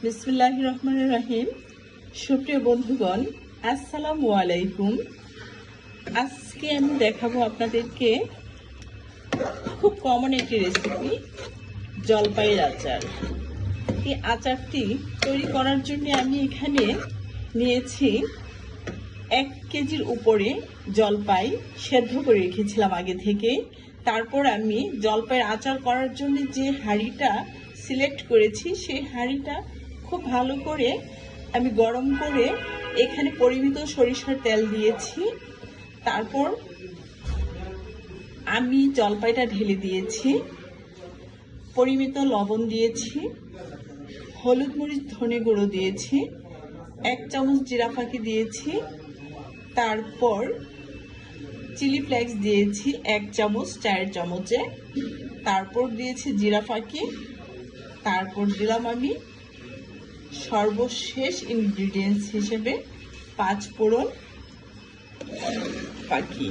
বিসমিল্লাহির রহমানির রহিম। সুপ্রিয় বন্ধুগণ, আসসালামু আলাইকুম। আজকে আমি দেখাবো আপনাদেরকে খুব কমন একটি রেসিপি, জলপাইয়ের আচার। এই আচারটি তৈরি করার জন্য আমি এখানে নিয়েছি 1 কেজির উপরে জলপাই সেদ্ধ করে রেখেছিলাম আগে থেকে। তারপর আমি জলপাইয়ের আচার করার জন্য যে হাঁড়িটা সিলেক্ট করেছি সেই হাঁড়িটা খুব ভালো করে আমি গরম করে এখানে পরিমিত সরিষার তেল দিয়েছি। তারপর আমি জলপাইটা ঢেলে দিয়েছি, পরিমিত লবণ দিয়েছি, হলুদ মরিচ ধনে গুঁড়ো দিয়েছি, 1 চামচ জিরা ফাঁকি দিয়েছি, তারপর চিলি ফ্লেক্স দিয়েছি 1 চামচ চায়ের চামচে, তারপর দিয়েছি জিরা ফাঁকি, তারপর দিলাম আমি সর্বশেষ ইনগ্রিডিয়েন্টস হিসেবে 5 ফোড়ন ফাঁকি।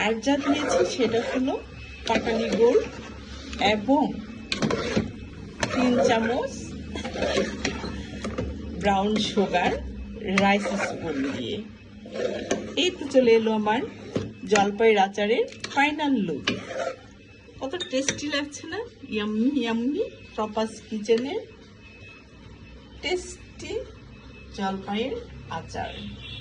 আর যা দিয়েছি সেটা হলো পাটালি গুড় এবং 3 চামচ ব্রাউন সুগার রাইস স্পুন দিয়ে। এই তো চলে এলো আমার জলপাইয়ের আচারের ফাইনাল লুক। কত টেস্টি লাগছে না? Yummy yummy. টপাস কিচেনের টেস্টি জলপাইয়ের আচার।